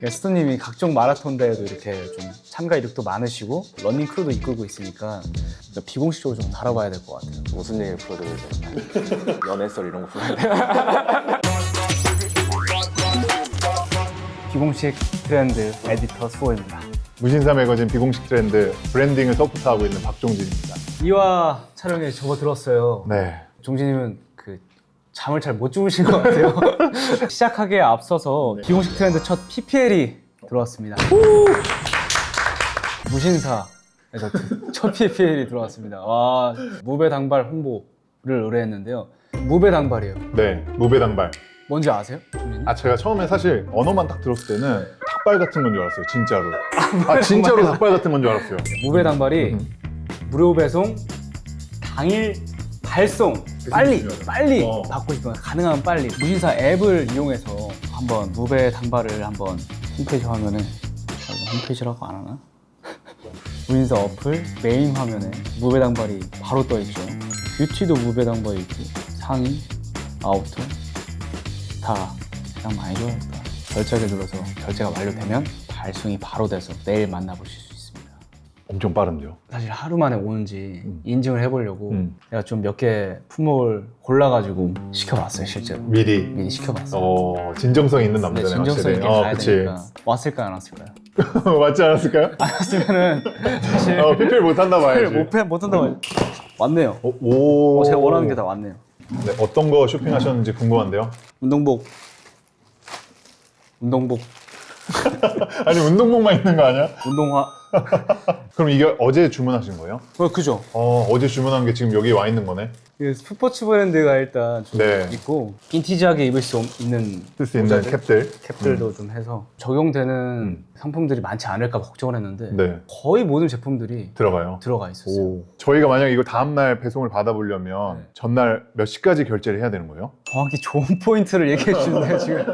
스토님이 각종 마라톤 대회도 이렇게 좀 참가 이력도 많으시고 러닝 크루도 이끌고 있으니까 비공식적으로 좀 다뤄봐야 될 것 같아요. 무슨 얘기를 풀어드려야 되나? 연애썰 이런 거 풀어야 돼요? 비공식 트렌드 에디터 수호입니다. 무신사 매거진 비공식 트렌드 브랜딩을 서포트하고 있는 박종진입니다. 이화 촬영에 접어들었어요. 네. 종진님은 그 잠을 잘 못 주무신 것 같아요. 시작하기에 앞서서 비공식 트렌드 첫 PPL이 들어왔습니다. 무신사에서 첫 PPL이 들어왔습니다. 와, 무배당발 홍보를 의뢰했는데요. 무배당발이에요. 네, 무배당발. 뭔지 아세요? 종진님? 아, 제가 처음에 사실 언어만 딱 들었을 때는 닭발 같은 건 줄 알았어요, 진짜로. 아, 진짜로 닭발 같은 건 줄 알았어요. 무배당발이 무료 배송, 당일 발송, 빨리 받고 싶으면 가능하면 빨리 무신사 앱을 이용해서 한번 무배당발을 한번 홈페이지 화면에 홈페이지라고 안 하나? 무신사 어플 메인 화면에 무배당발이 바로 떠 있죠. 뷰티도 무배당발이 있고 상의, 아우터 다 그냥 많이 좋아했다. 결제를 눌러서 결제가 완료되면 발송이 바로 돼서 내일 만나보실 수 있습니다. 엄청 빠른데요? 사실 하루 만에 오는지 인증을 해보려고 내가 좀 몇 개 품목을 골라가지고 시켜봤어요. 실제로 미리. 시켜봤어요. 진정성 있는 근데 남자네, 진정성 있게 확실히. 가야 그치. 되니까 왔을까요 안 왔을까요? 맞지 않았을까요? 안 왔으면은 사실 PPL 못한다 봐야지. 못한다고 해야지. 왔네요. 오. 제가 원하는 게 다 왔네요. 네, 어떤 거 쇼핑하셨는지 궁금한데요? 운동복 아니, 운동복만 있는 거 아니야? 운동화 그럼 이게 어제 주문하신 거예요? 그죠? 어제 주문한 게 지금 여기 와 있는 거네? 그 스포츠 브랜드가 일단 좀 네. 있고 빈티지하게 입을 수 있는 쓸 수 있는 모자들? 캡들. 캡들도 좀 해서 적용되는 상품들이 많지 않을까 걱정을 했는데 네. 거의 모든 제품들이 들어가요. 들어가 있었어요. 오. 저희가 만약 이걸 다음날 배송을 받아보려면 네. 전날 몇 시까지 결제를 해야 되는 거예요? 정확히 좋은 포인트를 얘기해 주는데요 지금.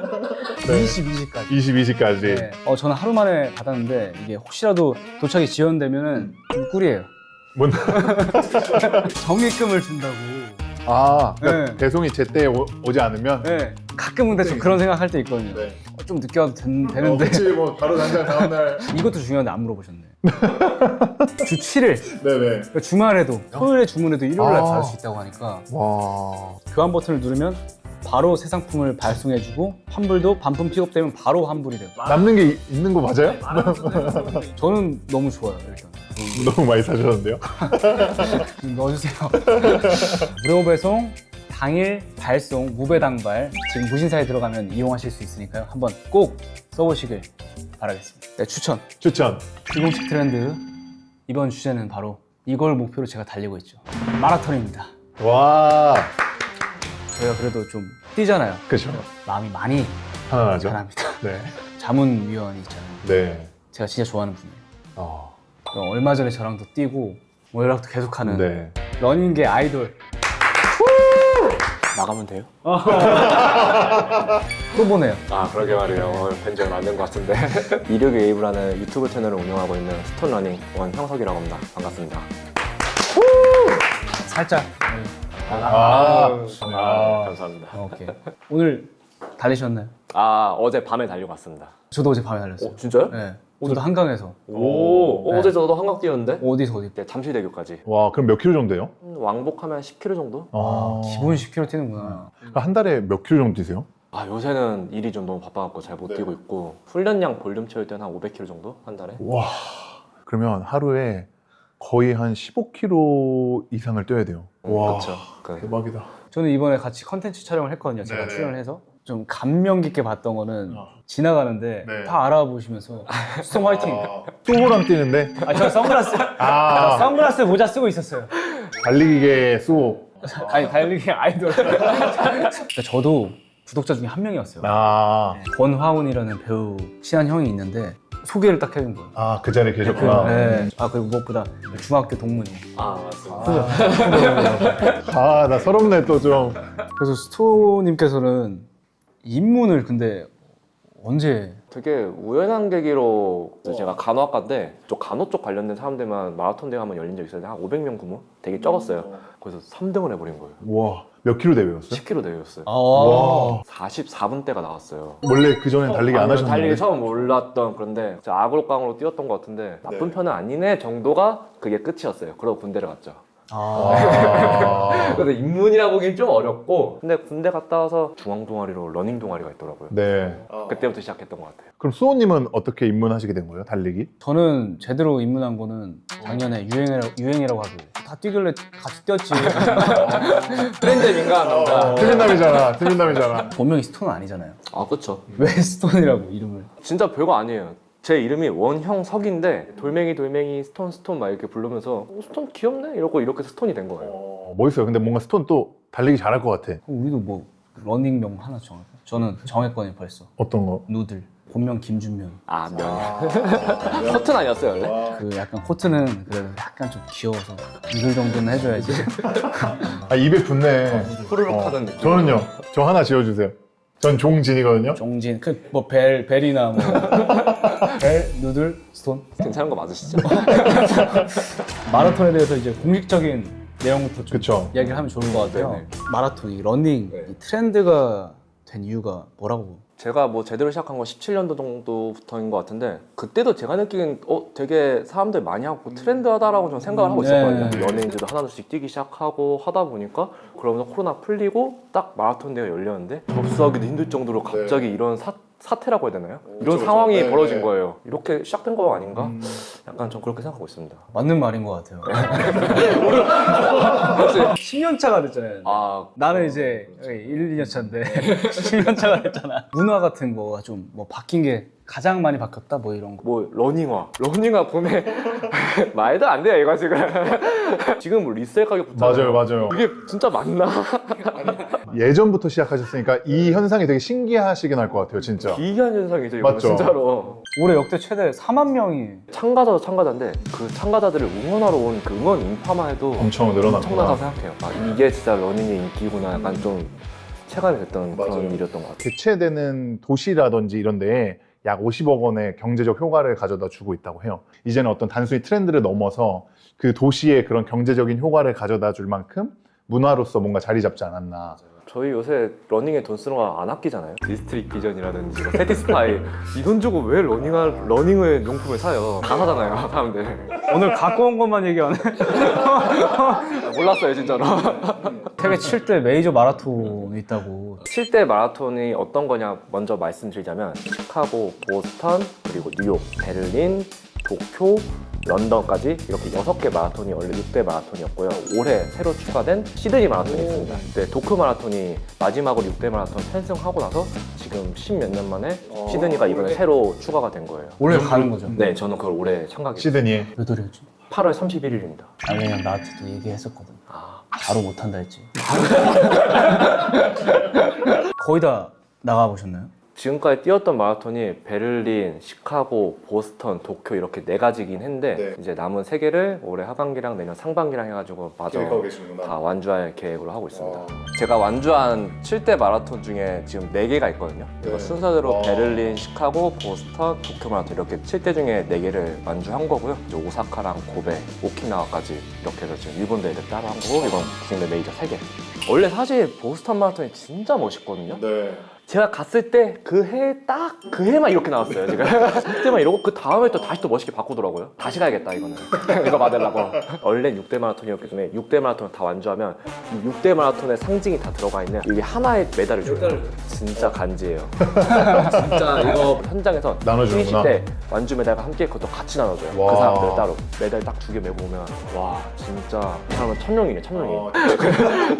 네. 22시까지. 22시까지. 네. 저는 하루 만에 받았는데 이게 혹시라도 도착이 지연되면은 좀 꿀이에요. 뭔? 정액금을 준다고. 그러니까 네. 배송이 제때 오지 않으면? 네. 가끔은 좀 그런 생각할 때 있거든요. 네. 좀 늦게 와도 되는데 그치, 뭐 바로 당장 다음날. 이것도 중요한데 안 물어보셨네. 주 7일. 네네. 그러니까 주말에도 토요일에 주문해도 일요일날 받을 수 있다고 하니까 와. 교환 버튼을 누르면 바로 새 상품을 발송해주고 환불도 반품 픽업되면 바로 환불이 돼요. 남는 게 있는 거 맞아요? 저는 너무 좋아요 일단. 너무 많이 사셨는데요? 좀 넣어주세요. 무료 배송, 당일 발송, 무배당발 지금 무신사에 들어가면 이용하실 수 있으니까요. 한번 꼭 써보시길 바라겠습니다. 네, 추천. 비공식 트렌드 이번 주제는 바로 이걸 목표로 제가 달리고 있죠. 마라톤입니다. 와. 저희가 그래도 좀 뛰잖아요. 그죠. 마음이 많이 편안하죠? 편합니다. 네. 자문위원이 있잖아요. 네. 제가 진짜 좋아하는 분이에요. 어. 얼마 전에 저랑도 뛰고 뭐 연락도 계속하는 네. 러닝계 아이돌. 나가면 돼요? 또 보네요. 아 그러게 말이에요. 뵌 적은 안 된 것 같은데. 이력의 웨이브라는 유튜브 채널을 운영하고 있는 스톤러닝 원형석이라고 합니다. 반갑습니다. 살짝. 감사합니다. 오케이. 오늘 달리셨나요? 어제 밤에 달려갔습니다. 저도 어제 밤에 달렸어요. 진짜요? 네. 저도 한강에서. 네. 어제 저도 한강 뛰었는데 어디서 어디? 네, 잠실대교까지. 와, 그럼 몇 킬로 정도예요? 왕복하면 10km 정도? 기본 10km 뛰는구나. 한 달에 몇 킬로 정도 뛰세요? 요새는 일이 좀 너무 바빠갖고 잘 못 뛰고 있고 훈련량 볼륨 채울 때는 한 500km 정도? 한 달에? 와. 그러면 하루에 거의 한 15킬로 이상을 뛰어야 돼요. 와. 그렇죠. 대박이다. 저는 이번에 같이 컨텐츠 촬영을 했거든요. 제가 네네. 출연을 해서. 좀 감명 깊게 봤던 거는 지나가는데 네. 다 알아보시면서 수성 화이팅! 수호랑 뛰는데 저 선글라스 저 선글라스 모자 쓰고 있었어요. 달리기계 수호. 아니 달리기 아이돌. 그러니까 저도 구독자 중에 한 명이었어요. 권화운이라는 배우 친한 형이 있는데 소개를 딱 해준 거예요. 그 자리에 계셨구나. 네. 그리고 무엇보다 중학교 동문이에요. 맞습니다. 나 서럽네 또 좀. 그래서 스토님께서는 입문을 근데 언제? 되게 우연한 계기로 제가 간호학과인데 또 간호 쪽 관련된 사람들만 마라톤 대회 한번 열린 적이 있었는데 한 500명 규모? 되게 적었어요. 그래서 3등을 해버린 거예요. 와, 몇 킬로 대회였어요? 10km 대회였어요. 와. 44분대가 나왔어요. 원래 그전엔 달리기 안 아니요, 하셨는데? 달리기 처음 몰랐던 그런데 제가 악으로깡으로 뛰었던 것 같은데 나쁜 편은 아니네 정도가 그게 끝이었어요. 그러고 군대를 갔죠. 아. 근데 입문이라고 하긴 좀 어렵고 근데 군대 갔다 와서 중앙 동아리로 러닝 동아리가 있더라고요. 네. 그때부터 시작했던 것 같아요. 그럼 수호님은 어떻게 입문하시게 된 거예요? 달리기? 저는 제대로 입문한 거는 작년에 유행이라고 하길래 다 뛰길래 같이 뛰었지. 트렌드에 민감한 남자. 틀린남이잖아. 본명이 스톤은 아니잖아요. 아 그쵸. 왜 스톤이라고 이름을? 진짜 별거 아니에요. 제 이름이 원형석인데 돌멩이 스톤 막 이렇게 부르면서 스톤 귀엽네 이러고 이렇게 스톤이 된 거예요. 멋있어요. 근데 뭔가 스톤 또 달리기 잘할 것 같아. 그럼 우리도 뭐 러닝명 하나 정할까? 저는 정했거든요 벌써. 어떤 거? 누들. 본명 김준면. 아 면. 커튼 아니었어요 원래? 그 약간 코트는 그래도 약간 좀 귀여워서 누들 정도는 해줘야지. 아, 입에 붙네. 후루룩 하는 느낌. 저는요. 저 하나 지어주세요. 전 종진이거든요. 종진. 그 뭐 벨이나 뭐 벨, 누들, 스톤. 괜찮은 거 맞으시죠? 마라톤에 대해서 이제 공식적인 내용부터 좀 그쵸. 이야기를 하면 좋을 것 같아요. 네네. 마라톤, 이 러닝, 네. 이 트렌드가 된 이유가 뭐라고? 제가 뭐 제대로 시작한 건 17년도 정도부터인 것 같은데 그때도 제가 느끼기엔 되게 사람들 많이 하고 트렌드하다라고 좀 생각을 하고 있었거든요. 네. 연예인들도 하나둘씩 뛰기 시작하고 하다 보니까 그러면서 코로나 풀리고 딱 마라톤 대회가 열렸는데 접수하기도 힘들 정도로 갑자기 이런 사태라고 해야 되나요? 이런 상황이 네, 벌어진 네. 거예요. 이렇게 시작된 거 아닌가? 약간 좀 그렇게 생각하고 있습니다. 맞는 말인 것 같아요. 10년 차가 됐잖아요. 아 나는 이제 1, 2년 차인데 10년 차가 됐잖아. 문화 같은 거가 좀 뭐 바뀐 게 가장 많이 바뀌었다 뭐 이런 거. 뭐 러닝화 보내 말도 안 돼요 이거 지금. 지금 뭐 리셀 가격 붙잖아요. 맞아요. 이게 진짜 맞나? 예전부터 시작하셨으니까 이 현상이 되게 신기하시긴 할 것 같아요, 진짜. 기이한 현상이죠 이거 맞죠? 진짜로. 올해 역대 최대 4만 명이 참가자도 참가자인데 그 참가자들을 응원하러 온 그 응원 인파만 해도 엄청 늘어났구나. 엄청나다고 생각해요. 아, 이게 진짜 러닝의 인기구나 약간 좀 체감이 됐던 그런 일이었던 것 같아요. 개최되는 도시라든지 이런 데에 약 50억 원의 경제적 효과를 가져다 주고 있다고 해요. 이제는 어떤 단순히 트렌드를 넘어서 그 도시의 그런 경제적인 효과를 가져다 줄 만큼 문화로서 뭔가 자리 잡지 않았나. 저희 요새 러닝에 돈 쓰는 거 안 아끼잖아요. 디스트릭 비전이라든지 뭐 세티스파이 이 돈 주고 왜 러닝의 용품을 사요? 다 사잖아요 사람들. 오늘 갖고 온 것만 얘기하네. 몰랐어요 진짜로. 세계 7대 메이저 마라톤이 있다고. 7대 마라톤이 어떤 거냐 먼저 말씀드리자면 시카고, 보스턴, 그리고 뉴욕, 베를린, 도쿄, 런던까지 이렇게 6개 마라톤이 원래 6대 마라톤이었고요. 올해 새로 추가된 시드니 마라톤이 있습니다. 그때 도쿄 마라톤이 마지막으로 6대 마라톤 편승하고 나서 지금 10몇 년 만에 시드니가 이번에 새로 추가가 된 거예요. 올해 가는 거죠. 네, 저는 그걸 올해 참가했어요. 시드니에. 몇 월이었지? 8월 31일입니다. 알랭이랑 나한테도 얘기했었거든. 아, 바로 못한다 했지. 거의 다 나가보셨나요? 지금까지 뛰었던 마라톤이 베를린, 시카고, 보스턴, 도쿄 이렇게 4가지긴 했는데 네. 이제 남은 3개를 올해 하반기랑 내년 상반기랑 해가지고 마저 다 완주할 계획으로 하고 있습니다. 제가 완주한 7대 마라톤 중에 지금 4개가 있거든요. 이거 순서대로 베를린, 시카고, 보스턴, 도쿄 마라톤 이렇게 7대 중에 4개를 완주한 거고요. 이제 오사카랑 고베, 오키나와까지 이렇게 해서 지금 일본 대회를 따로 한 거고 이건 국내 메이저 3개. 원래 사실 보스턴 마라톤이 진짜 멋있거든요. 제가 갔을 때 그 해만 이렇게 나왔어요 지금. 그때만 이러고 그 다음에 또 다시 또 멋있게 바꾸더라고요. 다시 가야겠다 이거는. 이거 받으려고. 원래 6대 마라톤이었기 때문에 6대 마라톤을 다 완주하면 이 6대 마라톤의 상징이 다 들어가 있는 여기 하나의 메달을 줘요. 진짜 간지예요. 진짜 이거 현장에서 나눠주는구나. 피니시 때 완주 메달과 함께 그것도 같이 나눠줘요. 와. 그 사람들 따로 메달 딱 2개 메고 오면 와 진짜 이 사람은 천룡이네 천룡이.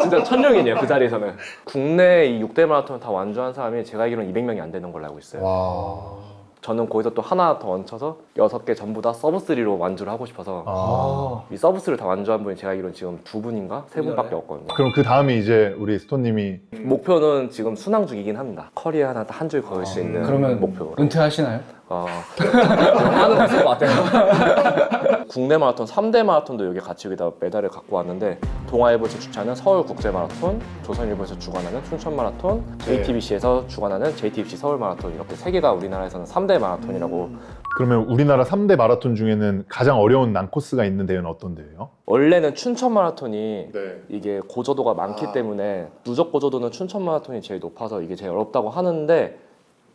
진짜 천룡이네요 그 자리에서는. 국내 이 6대 마라톤 다 완주한 사람이 제가 알기로는 200명이 안 되는 걸로 알고 있어요. 와. 저는 거기서 또 하나 더 얹혀서 6개 전부 다 서브3로 완주를 하고 싶어서 아. 이 서브3를 다 완주한 분이 제가 알기로는 지금 2분인가 3분밖에 없거든요. 그럼 그 다음에 이제 우리 스톤님이 목표는 지금 순항 중이긴 합니다. 커리어 하나 한 줄 그을 수 있는 그러면 목표. 은퇴하시나요? 하는 거 있을 것 같아요. 국내 마라톤 3대 마라톤도 여기 같이 여기다 메달을 갖고 왔는데 동아일보에서 주최하는 서울국제마라톤, 조선일보에서 주관하는 춘천마라톤, JTBC에서 주관하는 JTBC 서울마라톤 이렇게 3개가 우리나라에서는 3대 마라톤이라고. 그러면 우리나라 3대 마라톤 중에는 가장 어려운 난코스가 있는 대회는 어떤 대회예요? 원래는 춘천 마라톤이 이게 고저도가 많기 때문에 누적 고저도는 춘천 마라톤이 제일 높아서 이게 제일 어렵다고 하는데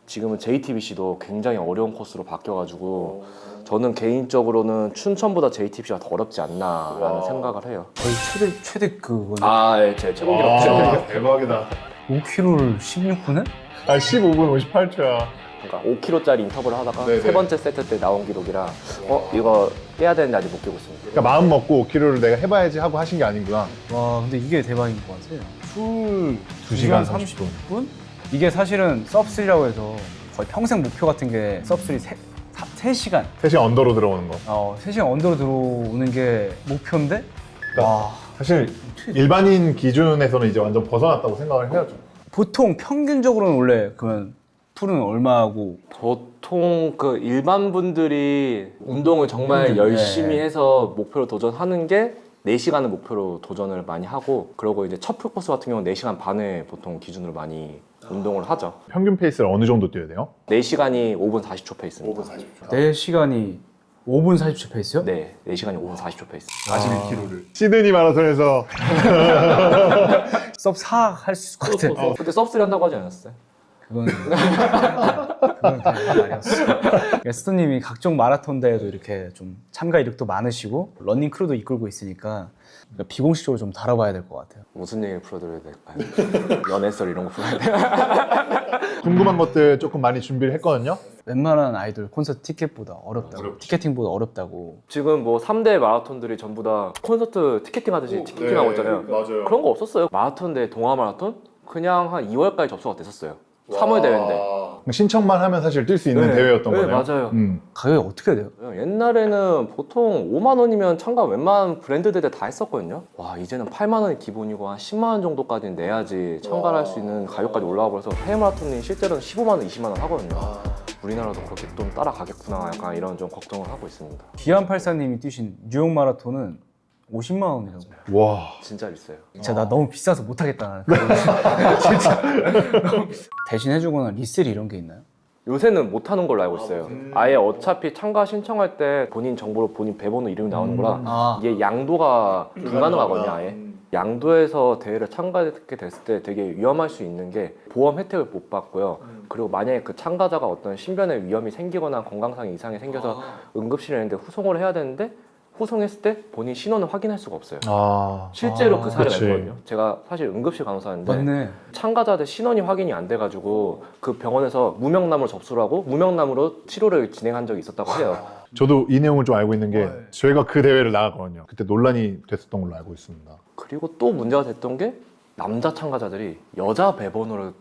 지금은 JTBC도 굉장히 어려운 코스로 바뀌어가지고 저는 개인적으로는 춘천보다 JTBC가 더 어렵지 않나라는 생각을 해요. 거의 최대 그거는 예, 제 최고 기록이죠. 대박이다. 5km를 16분에? 15분 58초야. 그러니까 5km짜리 인터벌을 하다가 네네. 세 번째 세트 때 나온 기록이라 이거 깨야 되는데 아직 못 깨고 있습니다. 그러니까 마음 먹고 5km를 내가 해봐야지 하고 하신 게 아니구나. 와 근데 이게 대박인 것 같아요. 풀 2시간 30분? 이게 사실은 섭3라고 해서 거의 평생 목표 같은 게 섭3 3시간 3시간 언더로 들어오는 거. 3시간 언더로 들어오는 게 목표인데 그러니까 와 사실 일반인 기준에서는 이제 완전 벗어났다고 생각을 해야죠. 보통 평균적으로는 원래 그러면 풀은 얼마고 보통 그 일반 분들이 운동을 정말 네. 열심히 해서 목표로 도전하는 게 4시간을 목표로 도전을 많이 하고 그러고 이제 첫 풀코스 같은 경우는 4시간 반을 보통 기준으로 많이 운동을 하죠. 평균 페이스를 어느 정도 뛰어야 돼요? 4시간이 5분 40초 페이스입니다. 4시간이 5분 40초 페이스요? 네, 4시간이 5분 40초 페이스. 41km를. 시드니 마라톤에서 섭4 할 수 있을 것 같아. 그때 섭3 한다고 하지 않았어요? 그건 그건 아니었어. 스토님이 각종 마라톤 대회도 이렇게 좀 참가 이력도 많으시고 러닝 크루도 이끌고 있으니까 비공식적으로 좀 다뤄봐야 될 것 같아요. 무슨 얘기를 풀어드려야 될까요? 연애썰 이런 거 풀어야 돼요? 궁금한 것들 조금 많이 준비를 했거든요. 웬만한 아이돌 콘서트 티켓보다 어렵다고. 티켓팅보다 어렵다고. 지금 뭐 3대 마라톤들이 전부 다 콘서트 티켓팅 하듯이 티켓팅하고 있잖아요. 맞아요. 그런 거 없었어요. 마라톤 대 동아 마라톤? 그냥 한 2월까지 접수가 됐었어요. 3월 대회인데. 신청만 하면 사실 뛸 수 있는 대회였던 네, 거네요. 맞아요. 가격이 어떻게 돼요? 옛날에는 보통 5만 원이면 참가 웬만한 브랜드 대회 다 했었거든요. 와, 이제는 8만 원이 기본이고 한 10만 원 정도까지는 내야지 참가를 할 수 있는 가격까지 올라와 버려서 해외 마라톤이 실제로는 15만 원, 20만 원 하거든요. 우리나라도 그렇게 좀 따라가겠구나 약간 이런 좀 걱정을 하고 있습니다. 기안84님이 뛰신 뉴욕 마라톤은 50만 원이라고. 와. 진짜 비싸요. 진짜 나 너무 비싸서 못하겠다. 진짜. 대신 해주거나 리셀 이런 게 있나요? 요새는 못 하는 걸로 알고 있어요. 아예 어차피 참가 신청할 때 본인 정보로 본인 배번호 이름이 나오는 거라 이게 양도가 불가능하거든요, 아예. 양도에서 대회를 참가하게 됐을 때 되게 위험할 수 있는 게 보험 혜택을 못 받고요. 그리고 만약에 그 참가자가 어떤 신변에 위험이 생기거나 건강상 이상이 생겨서 응급실에 있는데 후송을 해야 되는데 후송했을 때 본인 신원을 확인할 수가 없어요. 실제로 그 사례가 그치. 있거든요. 제가 사실 응급실 간호사인데 맞네. 참가자들 신원이 확인이 안 돼가지고 그 병원에서 무명남으로 접수를 하고 무명남으로 치료를 진행한 적이 있었다고 해요. 저도 이 내용을 좀 알고 있는 게 저희가 그 대회를 나갔거든요. 그때 논란이 됐었던 걸로 알고 있습니다. 그리고 또 문제가 됐던 게 남자 참가자들이 여자 배번호를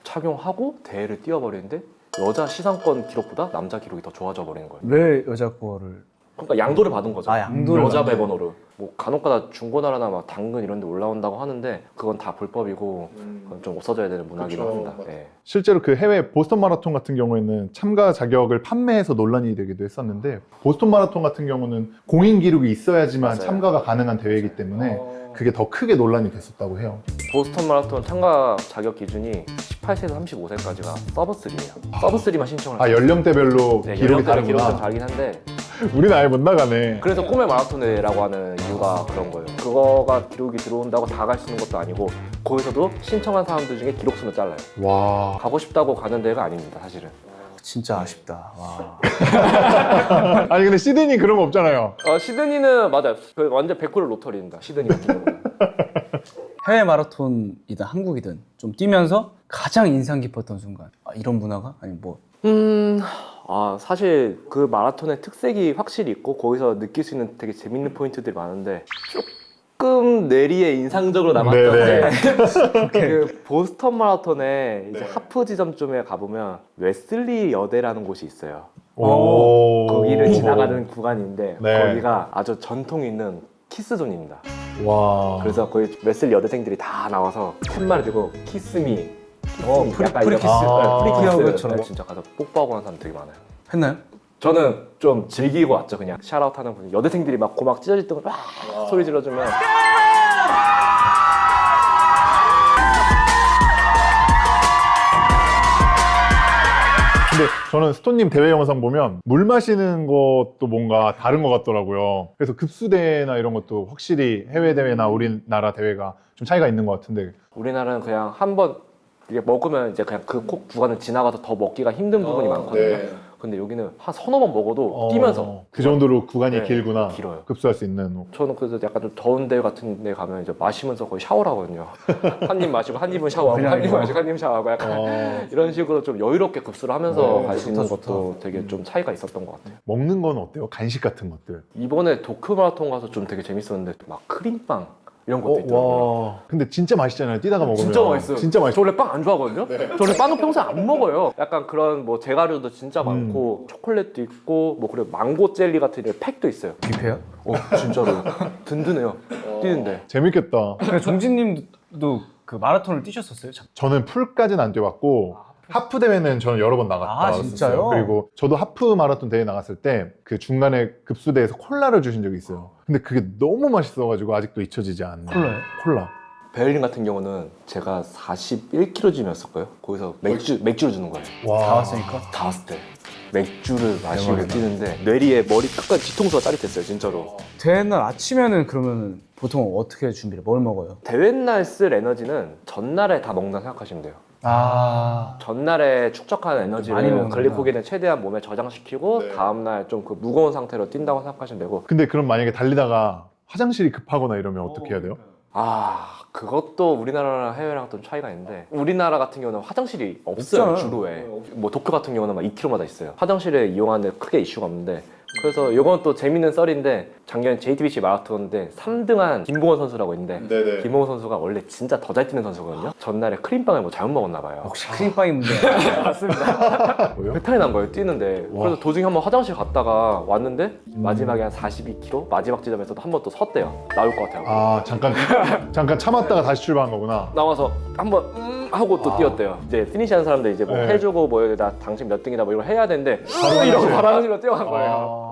착용하고 대회를 뛰어버리는데 여자 시상권 기록보다 남자 기록이 더 좋아져 버리는 거예요. 왜 여자 거를? 그러니까 양도를 받은 거죠. 양도를 여자 받네. 배번호를. 뭐 간혹가다 중고나라나 막 당근 이런 데 올라온다고 하는데 그건 다 불법이고 그건 좀 없어져야 되는 문화기도 합니다. 네. 실제로 그 해외 보스턴 마라톤 같은 경우에는 참가 자격을 판매해서 논란이 되기도 했었는데 보스턴 마라톤 같은 경우는 공인 기록이 있어야지만 맞아요. 참가가 가능한 대회이기 때문에 그게 더 크게 논란이 됐었다고 해요. 보스턴 마라톤 참가 자격 기준이 18세에서 35세까지가 서브3예요. 서브3만 신청을 하죠. 연령대별로 네, 기록이 연령대로 기록이 좀 다르구나. 다르긴 한데 우리는 아예 못 나가네. 그래서 꿈의 마라톤이라고 하는 이유가 그런 거예요. 그거가 기록이 들어온다고 다 갈 수 있는 것도 아니고 거기서도 신청한 사람들 중에 기록수는 잘라요. 와. 가고 싶다고 가는 데가 아닙니다, 사실은. 진짜 아쉽다. 와. 아니 근데 시드니 그런 거 없잖아요. 시드니는 맞아요. 그 완전 100% 로터리입니다. 시드니 같은 경우는. 해외 마라톤이든 한국이든 좀 뛰면서 가장 인상 깊었던 순간. 이런 문화가? 아니 뭐 사실 그 마라톤의 특색이 확실히 있고 거기서 느낄 수 있는 되게 재밌는 포인트들이 많은데 조금 내리에 인상적으로 남았던 네네. 게 그 보스턴 마라톤에 이제 하프 지점쯤에 가보면 웨슬리 여대라는 곳이 있어요. 오. 거기를 지나가는 구간인데 네. 거기가 아주 전통 있는 키스존입니다. 와. 그래서 거기 웨슬리 여대생들이 다 나와서 팻말을 들고 키스미 프리키스. 프리키스 프리키스처럼. 진짜 가서 뽀뽀하고 하는 사람 되게 많아요. 했나요? 저는 좀 즐기고 왔죠. 그냥 샤라웃 하는 분 여대생들이 막 고막 찢어질 때 막 소리 질러주면 근데 저는 스톤님 대회 영상 보면 물 마시는 것도 뭔가 다른 것 같더라고요. 그래서 급수대나 이런 것도 확실히 해외 대회나 우리나라 대회가 좀 차이가 있는 것 같은데. 우리나라는 그냥 한번 이게 먹으면 이제 그냥 그 콕 구간을 지나가서 더 먹기가 힘든 부분이 많거든요. 근데 여기는 한 서너 번 먹어도 뛰면서 그 정도로 구간이 네, 길구나. 길어요. 급수할 수 있는. 저는 그래서 약간 좀 더운 데 같은 데 가면 이제 마시면서 거의 샤워를 하거든요. 한 입 마시고 한 입은 샤워하고 한 입 마시고 한 입 샤워하고 약간 이런 식으로 좀 여유롭게 급수를 하면서 갈 수 있는 것도 되게 좀 차이가 있었던 것 같아요. 먹는 건 어때요? 간식 같은 것들. 이번에 도쿄 마라톤 가서 좀 되게 재밌었는데 막 크림빵 이런 것도 있더라고요. 와. 근데 진짜 맛있잖아요. 뛰다가 먹으면. 진짜 맛있어요. 진짜 맛있어. 저 원래 빵 안 좋아하거든요. 저 원래 빵은 평소에 안 먹어요. 약간 그런 뭐 제과류도 진짜 많고 초콜릿도 있고 뭐 그리고 망고 젤리 같은 이런 팩도 있어요. 뷔페요? 진짜로 든든해요. 뛰는데. 재밌겠다. 근데 종진님도 그 마라톤을 뛰셨었어요? 저는 풀까지는 안 뛰어봤고 하프 대회는 저는 여러 번 나갔다 왔었어요. 진짜요? 그리고 저도 하프 마라톤 대회 나갔을 때 그 중간에 급수대에서 콜라를 주신 적이 있어요. 근데 그게 너무 맛있어가지고 아직도 잊혀지지 않는. 콜라요? 콜라. 베를린 같은 경우는 제가 41kg쯤이었을 거예요. 거기서 맥주를 주는 거예요. 다 왔으니까? 다 왔을 때 맥주를 마시고 뛰는데 뇌리에 머리 끝까지 뒤통수가 짜릿했어요. 진짜로. 대회 날 아침에는 그러면 보통 어떻게 준비를 뭘 먹어요? 대회 날 쓸 에너지는 전날에 다 먹는다 생각하시면 돼요. 전날에 축적한 많이 에너지를 먹는구나. 글리코겐을 최대한 몸에 저장시키고 다음날 좀 그 무거운 상태로 뛴다고 생각하시면 되고. 근데 그럼 만약에 달리다가 화장실이 급하거나 이러면 어떻게 해야 돼요? 그것도 우리나라랑 해외랑 좀 차이가 있는데 우리나라 같은 경우는 화장실이 없어요. 없잖아요. 주로에. 뭐 도쿄 같은 경우는 막 2km마다 있어요. 화장실을 이용하는데 크게 이슈가 없는데 그래서 이건 또 재밌는 썰인데 작년 JTBC 마라톤인데 3등한 김봉원 선수라고 있는데 김봉원 선수가 원래 진짜 더 잘 뛰는 선수거든요. 전날에 크림빵을 뭐 잘못 먹었나 봐요. 혹시 크림빵이 문제야? 맞습니다. 뭐요? 배탈이 난 거예요, 뛰는데. 그래서 도중에 한번 화장실 갔다가 왔는데 마지막에 한 42km? 마지막 지점에서도 한 번 또 섰대요. 나올 것 같아요. 잠깐 참았다가 다시 출발한 거구나. 나와서 한번 하고 또 뛰었대요. 이제 피니시하는 사람들 이제 뭐 네. 해주고 뭐 나 당신 몇 등이다 뭐 이런 거 해야 되는데 바로 이러고 화장실. 바로 화장실로 뛰어간 거예요.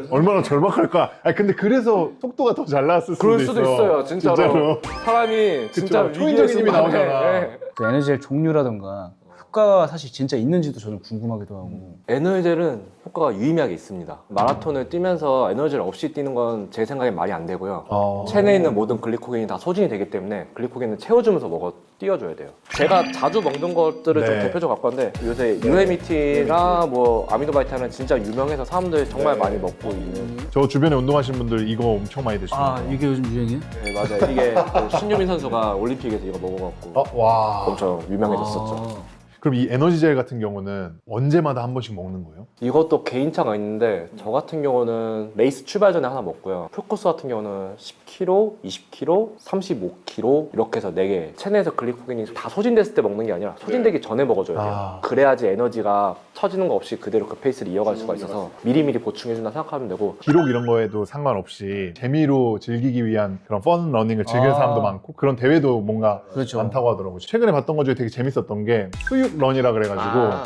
얼마나 절박할까? 근데 그래서 속도가 더 잘 나왔을 수도 그럴 수도 있어요, 진짜로. 사람이 진짜 그쵸, 초인적인 힘이 나오잖아. 그 에너지의 종류라던가 효과가 사실 진짜 있는지도 저는 궁금하기도 하고. 에너지젤은 효과가 유의미하게 있습니다. 마라톤을 뛰면서 에너지를 없이 뛰는 건 제 생각엔 말이 안 되고요. 체내에 있는 모든 글리코겐이 다 소진이 되기 때문에 글리코겐을 채워주면서 뛰어줘야 돼요. 제가 자주 먹는 것들을 좀 대표적으로 갖고 왔는데 요새 UMET랑 뭐 아미노바이타는 진짜 유명해서 사람들이 정말 많이 먹고 있는. 저 주변에 운동하시는 분들 이거 엄청 많이 드시더라고요. 이게 요즘 유행이에요? 네, 맞아요. 이게 그 신유민 선수가 올림픽에서 이거 먹어갖고 와. 엄청 유명해졌었죠. 그럼 이 에너지젤 같은 경우는 언제마다 한 번씩 먹는 거예요? 이것도 개인차가 있는데 저 같은 경우는 레이스 출발 전에 하나 먹고요. 풀코스 같은 경우는 10kg, 20kg, 35kg 이렇게 해서 4개. 체내에서 글리코겐이 다 소진됐을 때 먹는 게 아니라 소진되기 전에 먹어줘야 돼요. 그래야지 에너지가 처지는 거 없이 그대로 그 페이스를 이어갈 수가 있어서 미리미리 보충해준다 생각하면 되고. 기록 이런 거에도 상관없이 재미로 즐기기 위한 그런 펀 러닝을 즐기는 사람도 많고 그런 대회도 뭔가 그렇죠. 많다고 하더라고요. 최근에 봤던 것 중에 되게 재밌었던 게 수육 런이라 그래가지고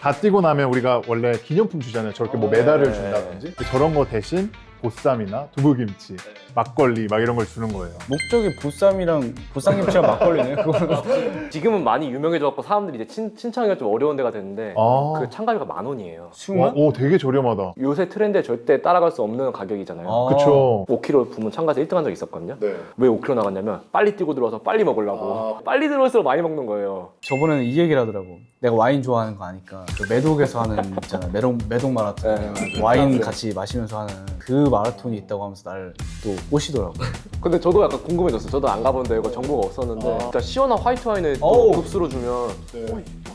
다 뛰고 나면 우리가 원래 기념품 주잖아요. 저렇게 뭐 메달을 준다든지 저런 거 대신 보쌈이나 두부김치, 막걸리 막 이런 걸 주는 거예요. 목적이 보쌈김치랑 막걸리네. 그거는. 지금은 많이 유명해졌고 사람들이 이제 신청하기가 좀 어려운 데가 됐는데 그 참가비가 10,000원이에요. 수육만? 오, 되게 저렴하다. 요새 트렌드에 절대 따라갈 수 없는 가격이잖아요. 그쵸. 5kg 부문 참가해서 1등 한 적이 있었거든요. 왜 5kg 나갔냐면 빨리 뛰고 들어와서 빨리 먹으려고. 빨리 들어올수록 많이 먹는 거예요. 저번에는 이 얘기를 하더라고. 내가 와인 좋아하는 거 아니까. 그 매독에서 하는 있잖아. 매독 마라톤. 와인 같이 마시면서 하는 그 마라톤이 있다고 하면서 날 또 꼬시더라고. 근데 저도 약간 궁금해졌어요. 저도 안 가본데 이거 정보가 없었는데 진짜 시원한 화이트 와인을 또 어우. 급수로 주면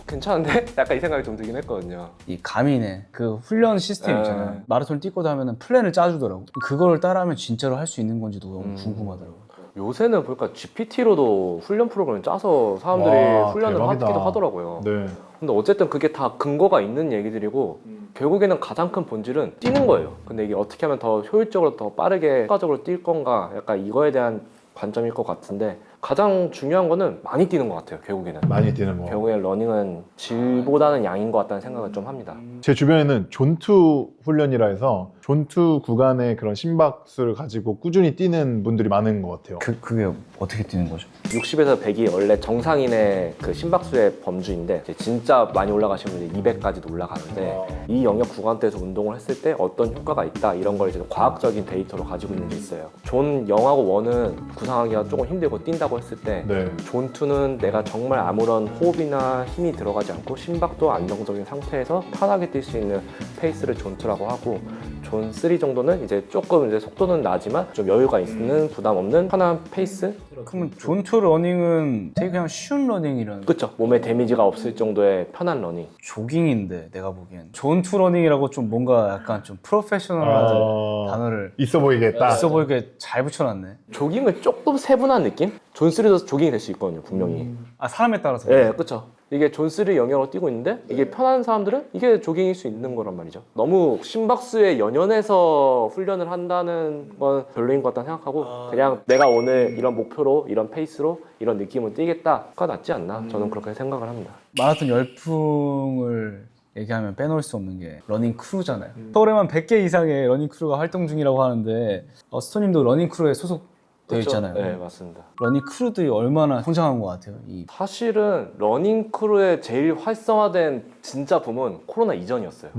괜찮은데? 약간 이 생각이 좀 들긴 했거든요. 이 가민의 그 훈련 시스템 있잖아요. 마라톤 뛰고 나면은 플랜을 짜주더라고. 그걸 따라하면 진짜로 할 수 있는 건지도 너무 궁금하더라고. 요새는 보니까 GPT로도 훈련 프로그램 짜서 사람들이 와, 훈련을 대박이다. 하기도 하더라고요. 네. 근데 어쨌든 그게 다 근거가 있는 얘기들이고 결국에는 가장 큰 본질은 뛰는 거예요. 근데 이게 어떻게 하면 더 효율적으로 더 빠르게 효과적으로 뛸 건가 약간 이거에 대한 관점일 것 같은데 가장 중요한 거는 많이 뛰는 것 같아요. 결국에는. 많이 뛰는 거. 결국엔 러닝은 질보다는 양인 것 같다는 생각을 좀 합니다. 제 주변에는 존투 훈련이라 해서 존투 구간의 그런 심박수를 가지고 꾸준히 뛰는 분들이 많은 것 같아요. 그게 어떻게 뛰는 거죠? 60에서 100이 원래 정상인의 그 심박수의 범주인데 이제 진짜 많이 올라가신 분들이 200까지도 올라가는데 이 영역 구간대에서 운동을 했을 때 어떤 효과가 있다 이런 걸 이제 과학적인 데이터로 가지고 있는 게 있어요. 존 0하고 1은 구상하기가 조금 힘들고 뛴다고 했을 때 네. 존 2는 내가 정말 아무런 호흡이나 힘이 들어가지 않고 심박도 안정적인 상태에서 편하게 뛸 수 있는 페이스를 존 2라고 하고 존 3 정도는 이제 조금 이제 속도는 나지만 좀 여유가 있는 부담 없는 편한 페이스. 그러면 존투 러닝은 되게 그냥 쉬운 러닝이라는 그쵸. 몸에 데미지가 없을 정도의 편한 러닝. 조깅인데 내가 보기엔 존투 러닝이라고 좀 뭔가 약간 좀 프로페셔널한 단어를 있어 보이겠다. 있어 보이게 잘 붙여놨네. 조깅을 조금 세분한 느낌? 존 3도 조깅이 될 수 있거든요, 분명히. 아 사람에 따라서. 네, 그쵸. 이게 존 3 영역으로 뛰고 있는데 이게 편한 사람들은 이게 조깅일 수 있는 거란 말이죠. 너무 심박수에 연연해서 훈련을 한다는 건 별로인 것 같다 생각하고 그냥 내가 오늘 이런 목표로 이런 페이스로 이런 느낌으로 뛰겠다가 낫지 않나 저는 그렇게 생각을 합니다. 마라톤 열풍을 얘기하면 빼놓을 수 없는 게 러닝 크루잖아요. 서울에만 100개 이상의 러닝 크루가 활동 중이라고 하는데 스토님도 러닝 크루에 소속되어 그쵸? 있잖아요. 네, 맞습니다. 러닝 크루들이 얼마나 성장한 것 같아요. 사실은 러닝 크루의 제일 활성화된 진짜 붐은 코로나 이전이었어요.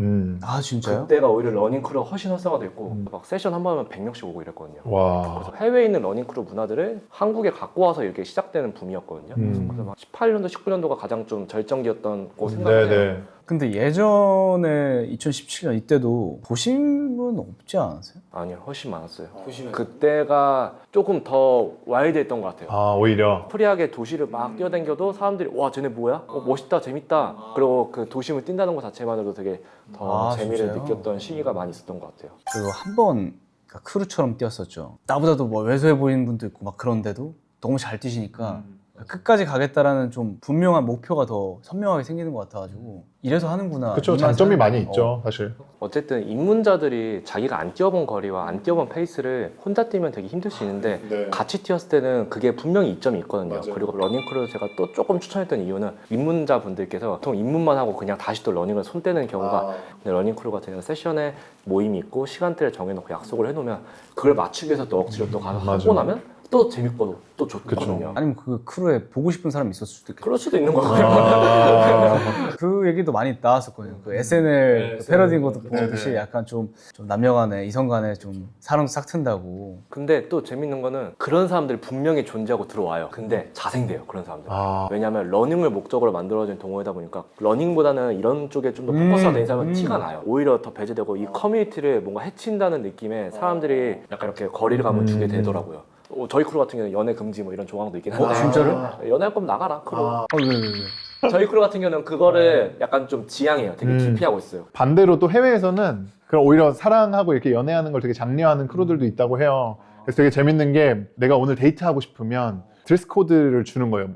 아 진짜요? 그때가 오히려 러닝 크루가 훨씬 활성화됐고 막 세션 한 번 하면 100명씩 오고 이랬거든요. 와. 그래서 해외에 있는 러닝 크루 문화들을 한국에 갖고 와서 이렇게 시작되는 붐이었거든요. 그래서 막 18년도, 19년도가 가장 좀 절정기였던 거 생각해요. 네네. 근데 예전에 2017년 이때도 도심은 없지 않았어요? 아니요, 훨씬 많았어요. 그때가 조금 더 와일드했던 것 같아요. 아, 오히려. 프리하게 도시를 막 뛰어다녀도 사람들이 와 쟤네 뭐야? 멋있다, 재밌다. 그리고 그 도심을 뛴다는 것 자체만으로도 되게 더 재미를 진짜요? 느꼈던 시기가 많이 있었던 것 같아요. 그리고 한번 크루처럼 뛰었었죠. 나보다도 뭐 왜소해 보이는 분도 있고 막 그런데도 너무 잘 뛰시니까 끝까지 가겠다라는 좀 분명한 목표가 더 선명하게 생기는 것 같아가지고 이래서 하는구나. 그쵸. 이 장점이 맛을 많이 하는- 있죠, 사실. 어쨌든 입문자들이 자기가 안 뛰어본 거리와 안 뛰어본 페이스를 혼자 뛰면 되게 힘들 수 있는데 네. 같이 뛰었을 때는 그게 분명히 이점이 있거든요. 맞아요. 그리고 러닝크루 제가 또 조금 추천했던 이유는 입문자 분들께서 보통 입문만 하고 그냥 다시 또 러닝을 손 떼는 경우가 근데 러닝크루 같은 경우는 세션에 모임이 있고 시간대를 정해놓고 약속을 해놓으면 그걸 맞추기 위해서 또 억지로 또 가서 하고 맞아요. 나면 또 재밌고 또 좋거든요. 아니면 그 크루에 보고 싶은 사람이 있었을 수도 있겠죠. 그럴 수도 있는 거고요. 그 얘기도 많이 나왔었거든요. 그 SNL 그 패러디인 것도 보듯이 약간 좀 남녀간에 이성간에 좀 사랑도 싹 튼다고. 근데 또 재밌는 거는 그런 사람들이 분명히 존재하고 들어와요. 근데 자생돼요, 그런 사람들. 아, 왜냐하면 러닝을 목적으로 만들어진 동호회다 보니까 러닝보다는 이런 쪽에 좀 더 포커스가 된 사람은 티가 나요. 오히려 더 배제되고 이 커뮤니티를 뭔가 해친다는 느낌에 사람들이 약간 이렇게 거리를 가면 주게 되더라고요. 저희 크루 같은 경우는 연애 금지 뭐 이런 조항도 있긴 한데 진짜로? 연애할 거면 나가라 크루. 왜? 저희 크루 같은 경우는 그거를 약간 좀 지향해요. 되게 기피하고 있어요. 반대로 또 해외에서는 그럼 오히려 사랑하고 이렇게 연애하는 걸 되게 장려하는 크루들도 있다고 해요. 그래서 되게 재밌는 게 내가 오늘 데이트하고 싶으면 드레스 코드를 주는 거예요.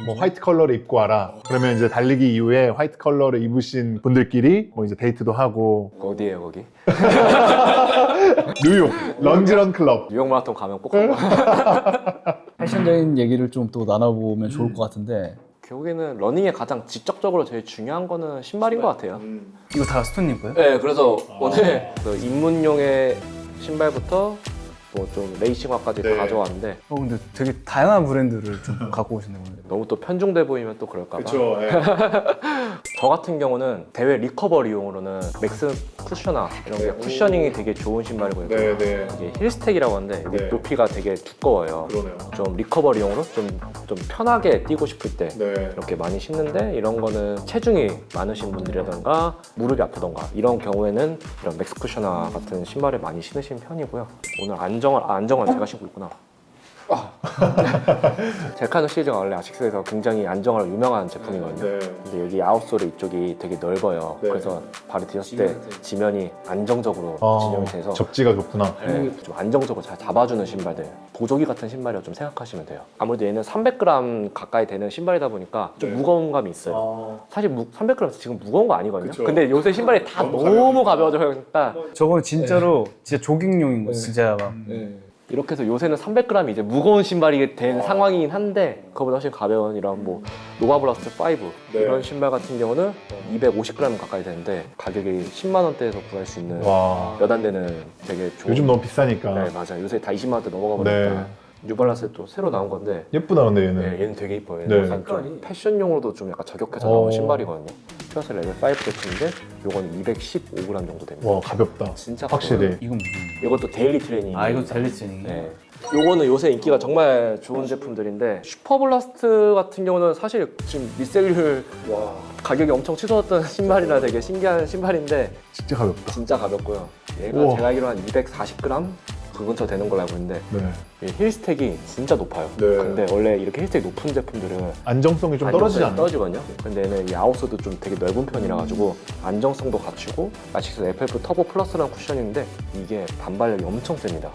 뭐 화이트 컬러를 입고 와라. 그러면 이제 달리기 이후에 화이트 컬러를 입으신 분들끼리 뭐 이제 데이트도 하고. 어디예요 거기? 뉴욕 런지런 클럽. 뉴욕 마라톤 가면 꼭 가봐. 패션적인 얘기를 좀 또 나눠보면 좋을 것 같은데 결국에는 러닝에 가장 직접적으로 제일 중요한 거는 신발인 것 같아요. 이거 다 스톤님 거예요? 네, 그래서 오늘 그 입문용의 신발부터 뭐 좀 레이싱화까지 네. 다 가져왔는데 근데 되게 다양한 브랜드를 좀 갖고 오셨네요. 오늘. 너무 또 편중돼 보이면 또 그럴까봐. 예. 저 같은 경우는 대회 리커버리용으로는 맥스 쿠셔나 이런 게 쿠셔닝이 되게 좋은 신발이고요. 네. 이게 힐스택이라고 하는데 여기 네. 높이가 되게 두꺼워요. 그러네요. 좀 리커버리용으로 좀 편하게 뛰고 싶을 때 네. 이렇게 많이 신는데 이런 거는 체중이 많으신 분들이라던가 무릎이 아프던가 이런 경우에는 이런 맥스 쿠셔나 같은 신발을 많이 신으시는 편이고요. 오늘 안정을 제가 신고 있구나. 젤카노 시리즈가 원래 아식스에서 굉장히 안정화로 유명한 제품이거든요. 네. 근데 여기 아웃솔 이쪽이 되게 넓어요. 네. 그래서 발이 디뎠을 때 지면이 안정적으로 지정이 돼서 접지가 좋구나. 네, 좀 안정적으로 잘 잡아주는 신발들, 보조기 같은 신발이라고 좀 생각하시면 돼요. 아무래도 얘는 300g 가까이 되는 신발이다 보니까 좀 네. 무거운 감이 있어요. 사실 300g 지금 무거운 거 아니거든요. 그쵸. 근데 요새 신발이 다 너무 가벼워져서 저거는 진짜로 진짜 조깅용인 거예요. 진짜 막 이렇게 해서 요새는 300g이 이제 무거운 신발이 된 상황이긴 한데 그거보다 훨씬 가벼운 이런 뭐 노바블라스트 5 이런 신발 같은 경우는 250g 가까이 되는데 가격이 10만 원대에서 구할 수 있는 와. 몇 안 되는 되게 좋은 요즘 너무 비싸니까. 네 맞아요. 요새 다 20만 원대 넘어가 버리니까 네. 뉴발란스 또 새로 나온 건데 예쁘다 근데 얘는. 네, 얘는 되게 이뻐요. 네. 약간 좀 패션용으로도 좀 약간 저격해서 나온 어. 신발이거든요. 퓨어스 레벨 5 제품인데 요거는 215g 정도 됩니다. 와 가볍다. 진짜 확실히. 가벼워요. 이건 이것도 데일리 트레이닝. 아 이거 델리트닝. 네. 요거는 요새 인기가 정말 좋은 제품들인데 슈퍼블라스트 같은 경우는 사실 지금 리셀률 가격이 엄청 치솟았던 신발이라 되게 신기한 신발인데 진짜 가볍다. 진짜 가볍고요. 얘가 우와. 제가 알기로 한 240g 그 근처 되는 걸로 알고 있는데 네. 이 힐스택이 진짜 높아요. 네. 근데 원래 이렇게 힐스택 높은 제품들은 안정성이 좀 떨어지지 않나? 떨어지거든요. 근데 얘는 이 아웃소도 좀 되게 넓은 편이라 가지고 안정성도 갖추고 아식스 FF 터보 플러스라는 쿠션인데 이게 반발력이 엄청 셉니다.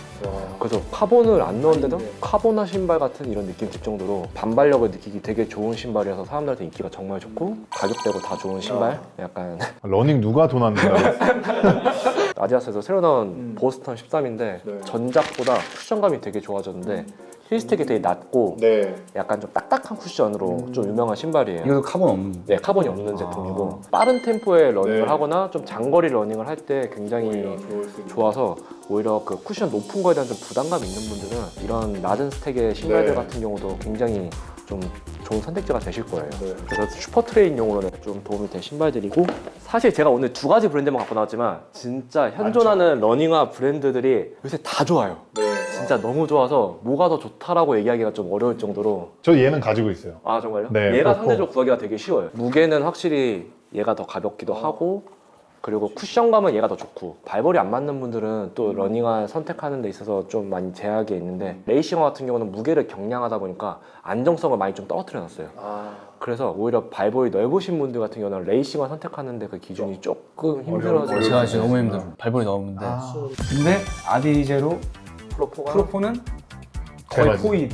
그래서 카본을 안 넣었는데도 카보나 신발 같은 이런 느낌 들 정도로 반발력을 느끼기 되게 좋은 신발이어서 사람들한테 인기가 정말 좋고 가격대고 다 좋은 신발. 약간 러닝 누가 돈 안 낸다고? 아디다스에서 새로 나온 보스턴 13인데 전작보다 쿠션감이 되게 좋아졌는데 힐스택이 되게 낮고 약간 좀 딱딱한 쿠션으로 좀 유명한 신발이에요. 이것도 카본 없는. 네, 카본이 없는 제품이고 빠른 템포의 러닝을 하거나 좀 장거리 러닝을 할 때 굉장히 좋아서 오히려 그 쿠션 높은 거에 대한 좀 부담감 있는 분들은 이런 낮은 스택의 신발들 같은 경우도 굉장히 좀 좋은 선택지가 되실 거예요. 그래서 슈퍼 트레인용으로는 좀 도움이 될 신발들이고 사실 제가 오늘 두 가지 브랜드만 갖고 나왔지만 진짜 현존하는 러닝화 브랜드들이 요새 다 좋아요. 진짜 너무 좋아서 뭐가 더 좋다라고 얘기하기가 좀 어려울 정도로. 저 얘는 가지고 있어요. 아 정말요? 네, 얘가 그렇고. 상대적으로 구하기가 되게 쉬워요. 무게는 확실히 얘가 더 가볍기도 하고 그리고 쿠션감은 얘가 더 좋고 발볼이 안 맞는 분들은 또 러닝화 선택하는 데 있어서 좀 많이 제약이 있는데 레이싱화 같은 경우는 무게를 경량하다 보니까 안정성을 많이 좀 떨어뜨려 놨어요. 그래서 오히려 발볼이 넓으신 분들 같은 경우는 레이싱화 선택하는데 그 기준이 조금 힘들어져요. 제가 지금 너무 힘들어. 발볼이 너무는데. 근데 아디제로 프로포는 거의 대박이지. 포인.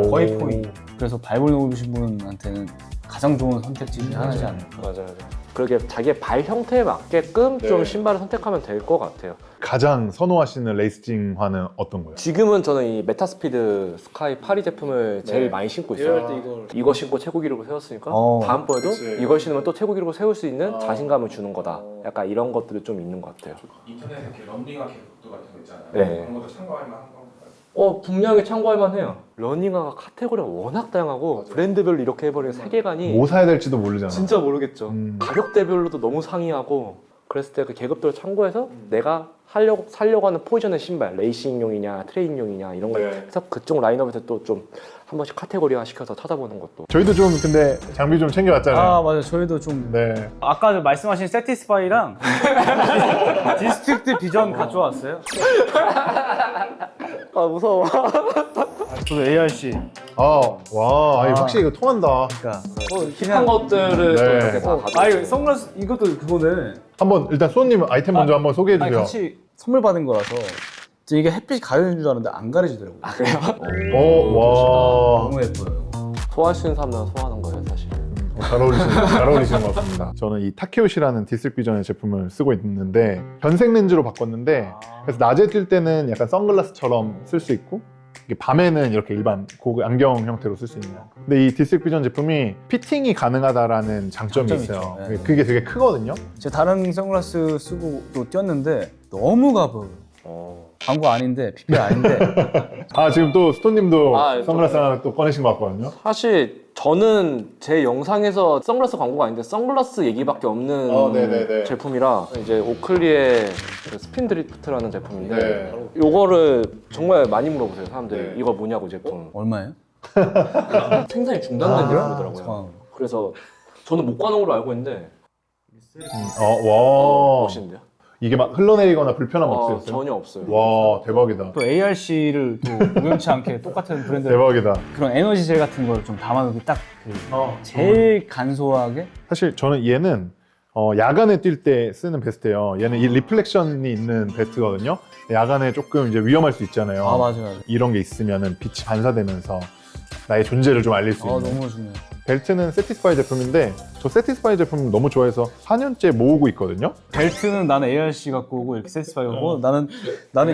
오. 거의 포인. 그래서 발볼 높으신 분한테는 가장 좋은 선택지 중에 하나지 않을까. 맞아요. 그러게 자기의 발 형태에 맞게끔 좀 신발을 선택하면 될 것 같아요. 가장 선호하시는 레이싱화는 어떤 거예요? 지금은 저는 이 메타스피드 스카이 파리 제품을 제일 많이 신고 있어요. 이거 신고 최고 기록을 세웠으니까 다음번에도 이걸 신으면 또 최고 기록을 세울 수 있는 자신감을 주는 거다. 약간 이런 것들이 좀 있는 것 같아요. 인터넷에 이렇게 런닝화 계급도 같은 거 있잖아요. 네. 그런 것도 참고할 만한 건가요? 분명히 참고할 만해요. 러닝화가 카테고리가 워낙 다양하고 브랜드별로 이렇게 해버리는 세계관이 뭐 사야 될지도 모르잖아. 진짜 모르겠죠. 가격대별로도 너무 상이하고 그랬을 때 그 계급들을 참고해서 내가 살려고 하는 포지션의 신발, 레이싱용이냐 트레이닝용이냐 이런 거 해서 그쪽 라인업에서 또 좀 한 번씩 카테고리화 시켜서 찾아보는 것도. 저희도 좀 근데 장비 좀 챙겨왔잖아요. 아 맞아요. 저희도 좀 네. 아까 말씀하신 세티스파이랑 디스트릭트 비전 가져왔어요. 아 무서워. 저도 ARC. 와, 아니, 확실히 이거 통한다. 그러니까 힙한 것들을 또 네. 이렇게 다 가지고. 아 이거 선글라스 이것도 그거네. 한번 일단 수호님 아이템 먼저 한번 소개해 아니 주세요. 같이 선물 받은 거라서 이게 햇빛이 가려는 줄 알았는데 안 가려지더라고요. 아 그래요? 와, 너무 예뻐요. 소화할 수 있는 사람은 소화하는 거예요 사실. 잘 어울리시는 것 같습니다. 저는 이 타케오시라는 디스트릭 비전의 제품을 쓰고 있는데 변색 렌즈로 바꿨는데 그래서 낮에 뛸 때는 약간 선글라스처럼 쓸 수 있고 이게 밤에는 이렇게 일반 고급 안경 형태로 쓸 수 있는. 근데 이 디스트릭 비전 제품이 피팅이 가능하다라는 장점이 장점이 있어요. 있죠. 네. 그게 되게 크거든요. 제가 다른 선글라스 쓰고 또 뛰었는데 너무 가벼워요. 광고 아닌데 PPL 아닌데 아 지금 또 스톤님도 아, 선글라스 하나 또 꺼내신 것 같거든요. 사실 저는 제 영상에서 선글라스 광고가 아닌데 선글라스 얘기밖에 없는 네네네. 제품이라 이제 오클리의 그 스핀 드리프트라는 제품인데 요거를 정말 많이 물어보세요 사람들이. 이거 뭐냐고 제품. 얼마예요? 생산이 중단된 제품이더라고요. 잠깐만. 그래서 저는 못 가는 걸로 알고 있는데 와, 멋있는데요? 이게 막 흘러내리거나 불편함 없으셨어요? 전혀 없어요. 와, 대박이다. 또 ARC를 또 우연치 않게 똑같은 브랜드 대박이다. 그런 에너지젤 같은 걸 좀 담아놓기 딱 제일 간소하게. 사실 저는 얘는 야간에 뛸 때 쓰는 베스트예요. 얘는 이 리플렉션이 있는 베스트거든요. 야간에 조금 이제 위험할 수 있잖아요. 아 맞아요. 이런 게 있으면은 빛이 반사되면서 나의 존재를 좀 알릴 수 아 있는. 너무 중요해. 벨트는 세티스파이 제품인데 저 세티스파이 제품 너무 좋아해서 4년째 모으고 있거든요. 벨트는 나는 ARC 갖고 오고 이렇게 세티스파이 갖고 나는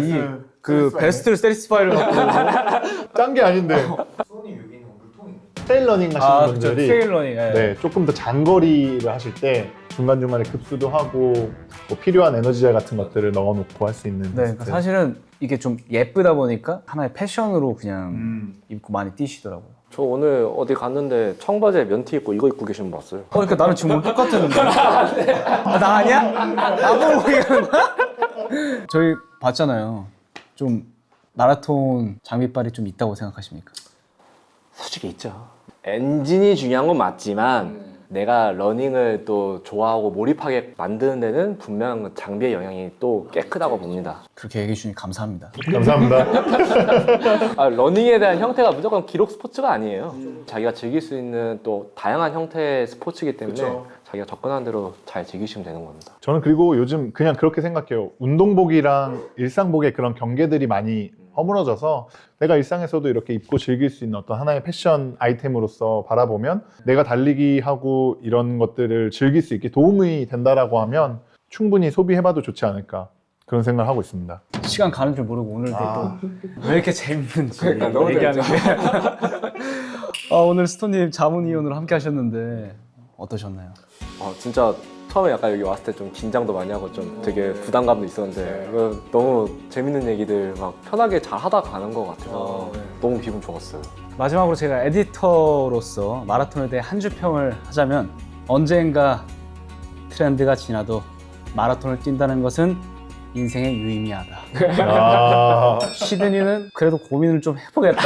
이 그 베스트 세리스파이를 갖고 짠 게 아닌데 손님 여기는 물통입니다. 트레일 러닝 하시는 분들이 트레일 러닝. 예. 네, 조금 더 장거리를 하실 때 중간중간에 급수도 하고 뭐 필요한 에너지젤 같은 것들을 넣어놓고 할 수 있는 네, 그러니까 사실은 이게 좀 예쁘다 보니까 하나의 패션으로 그냥 입고 많이 뛰시더라고요. 저 오늘 어디 갔는데 청바지에 면티 입고 이거 입고 계신 분 봤어요. 그러니까 나는 지금 오늘 똑같았는데. 아, 나 아니야? 나보고 얘기하는 거야? 저희 봤잖아요. 좀 마라톤 장비빨이 좀 있다고 생각하십니까? 솔직히 있죠. 엔진이 중요한 건 맞지만 내가 러닝을 또 좋아하고 몰입하게 만드는 데는 분명 장비의 영향이 또 꽤 크다고 봅니다. 그렇게 얘기해 주니 감사합니다. 감사합니다. 아, 러닝에 대한 형태가 무조건 기록 스포츠가 아니에요. 자기가 즐길 수 있는 또 다양한 형태의 스포츠이기 때문에 그쵸. 자기가 접근한 대로 잘 즐기시면 되는 겁니다. 저는 그리고 요즘 그냥 그렇게 생각해요. 운동복이랑 일상복의 그런 경계들이 많이 허물어져서 내가 일상에서도 이렇게 입고 즐길 수 있는 어떤 하나의 패션 아이템으로서 바라보면 내가 달리기 하고 이런 것들을 즐길 수 있게 도움이 된다라고 하면 충분히 소비해봐도 좋지 않을까 그런 생각을 하고 있습니다. 시간 가는 줄 모르고 오늘 또 왜 이렇게 재밌는지 그러니까 너무 얘기하는 게. 오늘 스톤님 자문위원으로 함께 하셨는데 어떠셨나요? 진짜 처음에 약간 여기 왔을 때 좀 긴장도 많이 하고 좀 되게 부담감도 있었는데 너무 재밌는 얘기들 막 편하게 잘 하다 가는 것 같아서 너무 기분 좋았어요. 마지막으로 제가 에디터로서 마라톤에 대해 한 줄 평을 하자면 언젠가 트렌드가 지나도 마라톤을 뛴다는 것은 인생의 유의미하다. 아, 시드니는 그래도 고민을 좀 해보겠다.